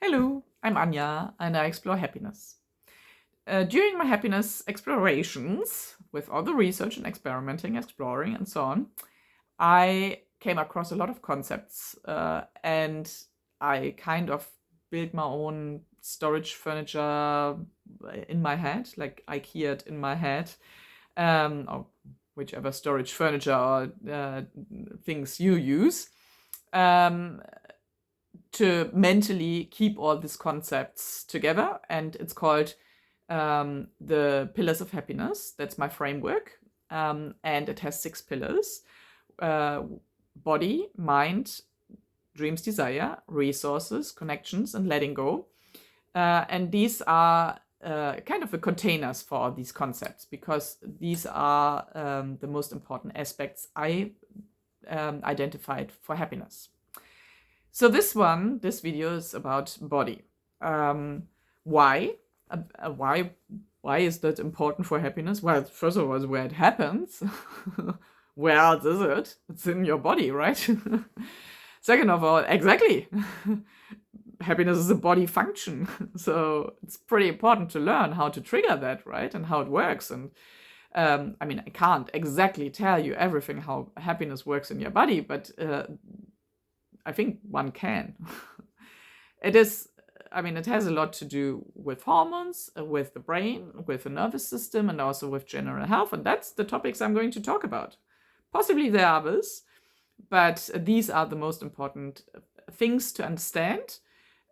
Hello, I'm Anja and I explore happiness. During my happiness explorations, with all the research and experimenting, exploring, and so on, I came across a lot of concepts and I kind of built my own storage furniture in my head, like IKEA'd in my head, or whichever storage furniture or things you use. Um, to mentally keep all these concepts together, and it's called the Pillars of Happiness. That's my framework, and it has 6 pillars: uh, body, mind, dreams, desire, resources, connections, and letting go. And these are kind of the containers for all these concepts, because these are the most important aspects I identified for happiness. So this video is about body. Why? Why is that important for happiness? Well, first of all, it's where it happens. Where else is it? It's in your body, right? Second of all, exactly. Happiness is a body function. So it's pretty important to learn how to trigger that, right? And how it works. And I mean, I can't exactly tell you everything how happiness works in your body, but I think one can. It has a lot to do with hormones, with the brain, with the nervous system, and also with general health. And that's the topics I'm going to talk about. Possibly there are others, but these are the most important things to understand,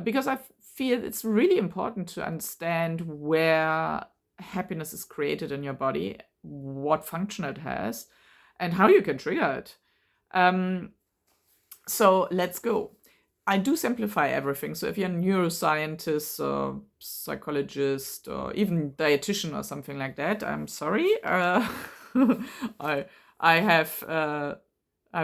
because I feel it's really important to understand where happiness is created in your body, what function it has, and how you can trigger it. So let's go. I do simplify everything. So if you're a neuroscientist or psychologist or even dietitian or something like that, I'm sorry. I'm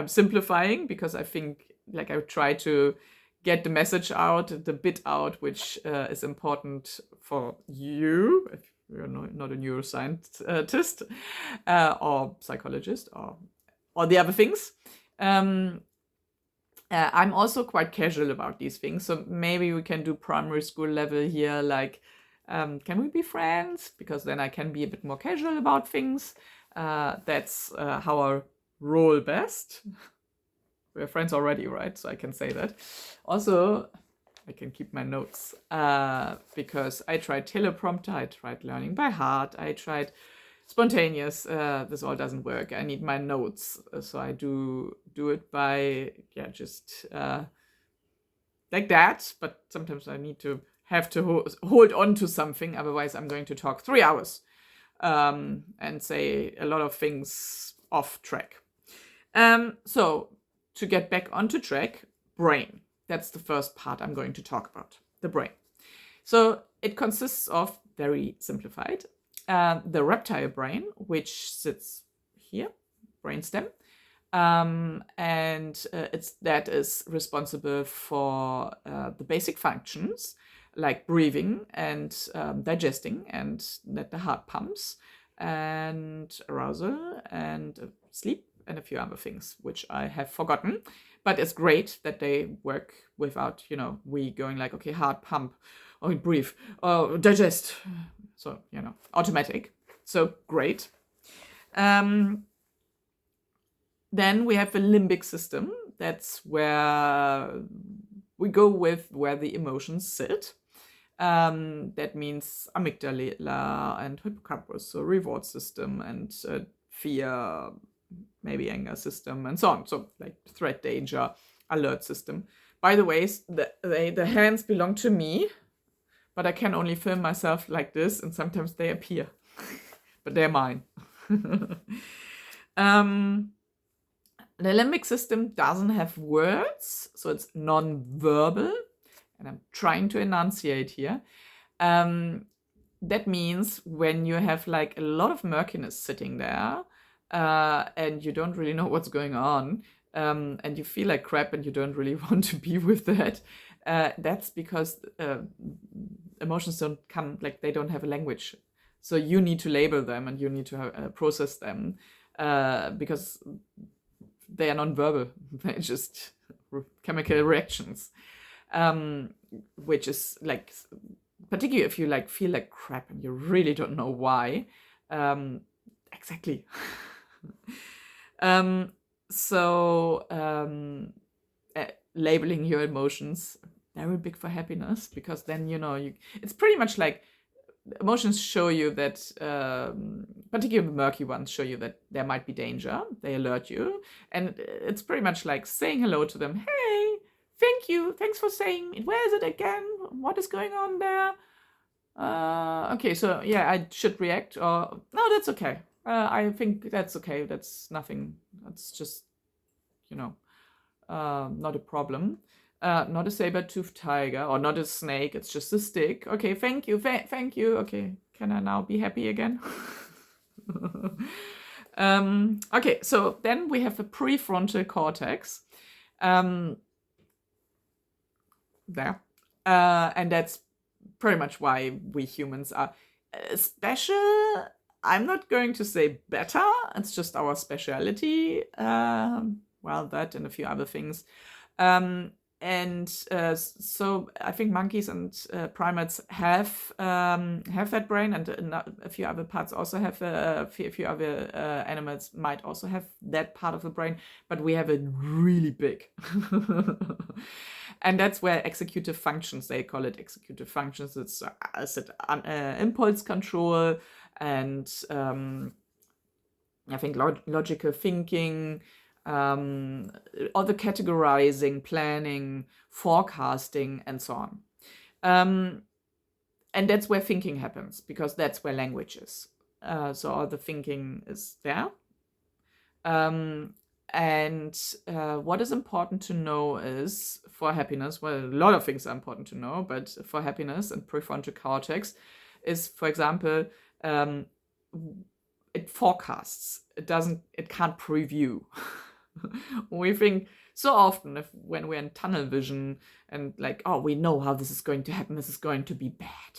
simplifying because I think, like, I try to get the message out, the bit out, which is important for you if you're not a neuroscientist or psychologist or the other things. I'm also quite casual about these things, so maybe we can do primary school level here, like, can we be friends? Because then I can be a bit more casual about things. That's how I roll best. We're friends already, right? So I can say that. Also, I can keep my notes because I tried teleprompter, I tried learning by heart, I tried spontaneous. This all doesn't work. I need my notes, so I do it by just like that. But sometimes I need to hold on to something. Otherwise, I'm going to talk 3 hours and say a lot of things off track. So to get back onto track, brain. That's the first part I'm going to talk about, the brain. So it consists of, very simplified, the reptile brain, which sits here, brainstem, and that is responsible for the basic functions like breathing and digesting, and that the heart pumps, and arousal and sleep, and a few other things which I have forgotten. But it's great that they work without, we going like, okay, heart pump, or breathe, or digest. So, automatic. So great. Then we have the limbic system. That's where we go with where the emotions sit. That means amygdala and hippocampus, so reward system, and fear, maybe anger system, and so on. So like threat, danger, alert system. By the way, the hands belong to me, but I can only film myself like this, and sometimes they appear. But they're mine. The limbic system doesn't have words, so it's non-verbal, and I'm trying to enunciate here. That means when you have like a lot of murkiness sitting there, and you don't really know what's going on, and you feel like crap and you don't really want to be with that, that's because emotions don't come, like, they don't have a language. So you need to label them and you need to process them because they are non-verbal. They're just chemical reactions. which is like, particularly if you like feel like crap and you really don't know why. Exactly. So labeling your emotions, very big for happiness, because then it's pretty much like emotions show you that, particularly the murky ones show you that there might be danger. They alert you, and it's pretty much like saying hello to them. Hey, thank you, thanks for saying it. Where is it again? What is going on there? Okay, so yeah, I should react, or no, that's okay. I think that's okay. That's nothing. That's just, not a problem. Not a saber-toothed tiger, or not a snake. It's just a stick. Okay, thank you, thank you. Okay, can I now be happy again? Okay, so then we have the prefrontal cortex. There. And that's pretty much why we humans are special. I'm not going to say better. It's just our speciality. Well, that and a few other things. So I think monkeys and primates have that brain, and a few other parts also have. A few other animals might also have that part of the brain, but we have it really big. And that's where executive functions, they call it executive functions. It's impulse control and I think logical thinking, all the categorizing, planning, forecasting, and so on. And that's where thinking happens, because that's where language is. So all the thinking is there. What is important to know is, for happiness, well, a lot of things are important to know, but for happiness and prefrontal cortex is, for example, it forecasts. It can't preview. We think so often when we're in tunnel vision and like, oh, we know how this is going to happen. This is going to be bad.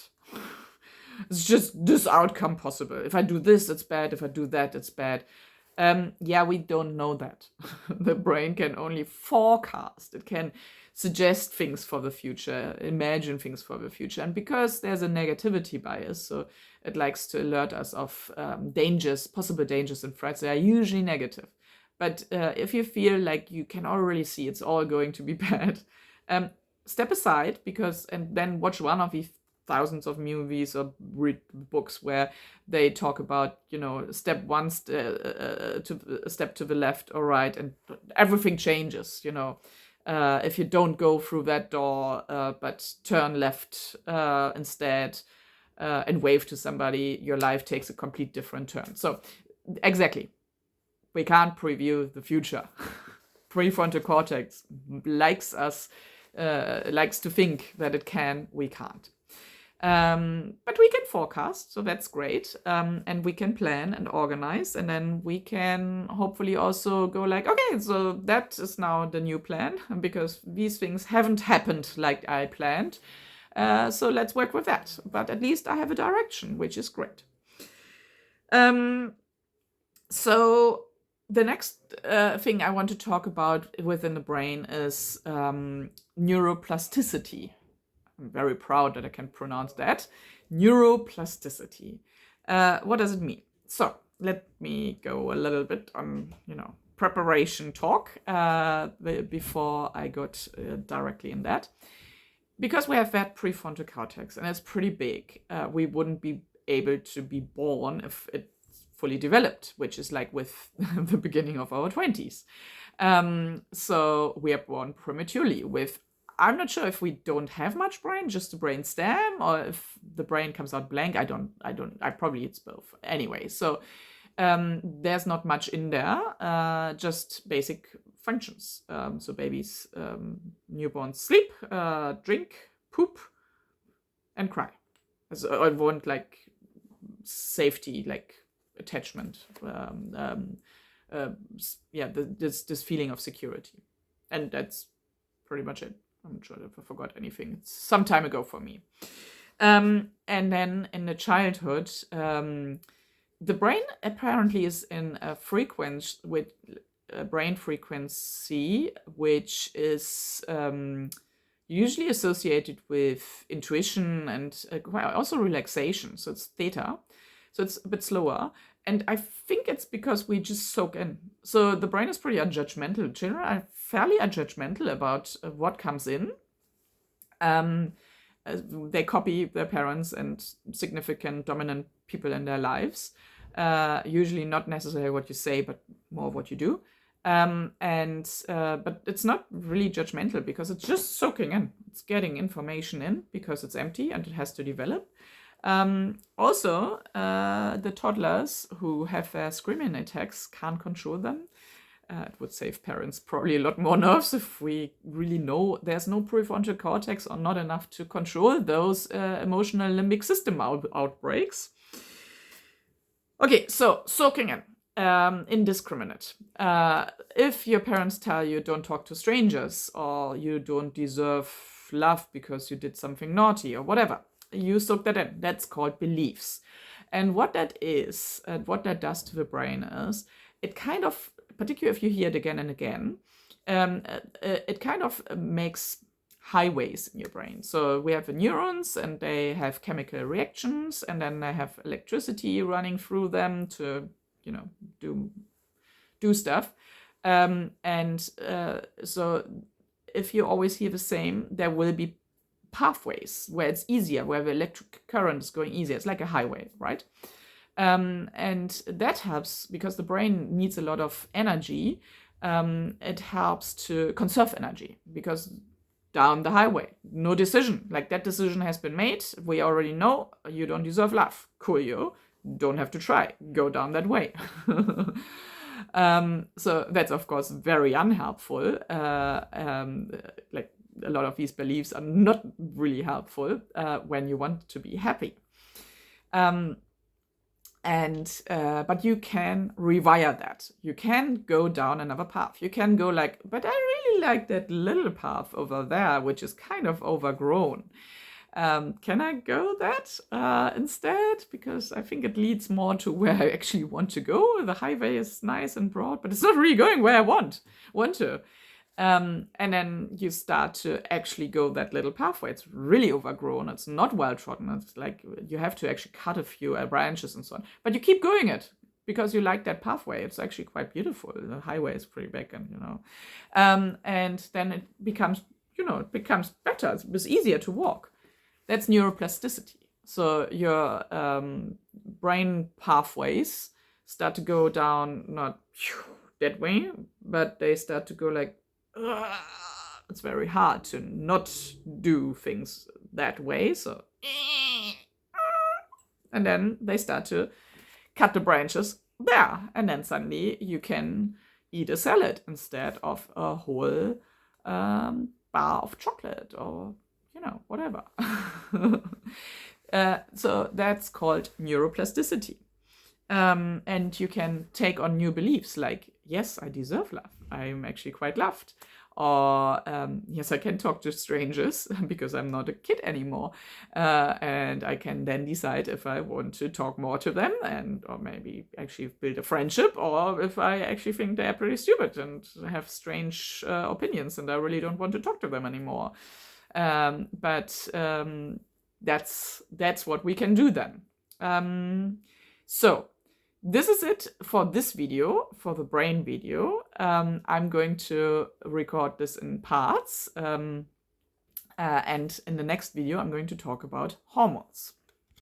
It's just this outcome possible. If I do this, it's bad. If I do that, it's bad. Yeah, we don't know that. The brain can only forecast. It can suggest things for the future, imagine things for the future. And because there's a negativity bias, so it likes to alert us of dangers, possible dangers and threats, they are usually negative. But if you feel like you can already see it's all going to be bad, step aside, and then watch one of these thousands of movies or read books where they talk about, step one, step to the left or right, and everything changes. If you don't go through that door, but turn left instead, and wave to somebody, your life takes a complete different turn. So exactly, we can't preview the future. Prefrontal cortex likes to think that it can, we can't. But we can forecast, so that's great. And we can plan and organize, and then we can hopefully also go like, okay, so that is now the new plan, because these things haven't happened like I planned. So let's work with that. But at least I have a direction, which is great. So the next thing I want to talk about within the brain is neuroplasticity. I'm very proud that I can pronounce that. Neuroplasticity. What does it mean? So let me go a little bit on, preparation talk before I got directly in that. Because we have that prefrontal cortex and it's pretty big, we wouldn't be able to be born if it's fully developed, which is like with the beginning of our 20s. So we are born prematurely with, I'm not sure if we don't have much brain, just a brain stem, or if the brain comes out blank. I probably it's both. Anyway, so there's not much in there, just basic functions. So babies, newborns sleep, drink, poop, and cry. So I want like safety, like attachment. This feeling of security, and that's pretty much it. I'm not sure if I forgot anything. It's some time ago for me. And then in the childhood, the brain apparently is in a frequency with a brain frequency which is usually associated with intuition and also relaxation. So it's theta. So it's a bit slower. And I think it's because we just soak in. So the brain is pretty unjudgmental. Children are fairly unjudgmental about what comes in. They copy their parents and significant dominant people in their lives. Usually not necessarily what you say, but more what you do. But it's not really judgmental because it's just soaking in. It's getting information in because it's empty and it has to develop. Also, the toddlers who have their screaming attacks can't control them. It would save parents probably a lot more nerves if we really know there's no prefrontal cortex or not enough to control those emotional limbic system outbreaks. Okay, so soaking in. Indiscriminate. If your parents tell you don't talk to strangers or you don't deserve love because you did something naughty or whatever, you soak that in. That's called beliefs. And what that is, and what that does to the brain is, it kind of, particularly if you hear it again and again, it kind of makes highways in your brain. So we have the neurons and they have chemical reactions and then they have electricity running through them to, do stuff. So if you always hear the same, there will be pathways where it's easier, where the electric current is going easier. It's like a highway, right? And that helps because the brain needs a lot of energy. It helps to conserve energy because down the highway, no decision. Like that decision has been made. We already know you don't deserve love. Cool, you don't have to try. Go down that way. So that's of course very unhelpful. Like a lot of these beliefs are not really helpful when you want to be happy. But you can rewire that. You can go down another path. You can go like, but I really like that little path over there, which is kind of overgrown. Can I go that instead? Because I think it leads more to where I actually want to go. The highway is nice and broad, but it's not really going where I want to. And then you start to actually go that little pathway. It's really overgrown. It's not well trodden. It's like you have to actually cut a few branches and so on. But you keep going it because you like that pathway. It's actually quite beautiful. The highway is pretty big, and then it becomes, better. It's easier to walk. That's neuroplasticity. So your brain pathways start to go down not that way, but they start to go like, it's very hard to not do things that way. So, and then they start to cut the branches there. And then suddenly you can eat a salad instead of a whole bar of chocolate or, whatever. So that's called neuroplasticity. And you can take on new beliefs like, yes, I deserve love. I'm actually quite loved. Or, yes, I can talk to strangers because I'm not a kid anymore. And I can then decide if I want to talk more to them or maybe actually build a friendship, or if I actually think they're pretty stupid and have strange opinions and I really don't want to talk to them anymore. But that's what we can do then. So this is it for this video, for the brain video. I'm going to record this in parts. And in the next video, I'm going to talk about hormones.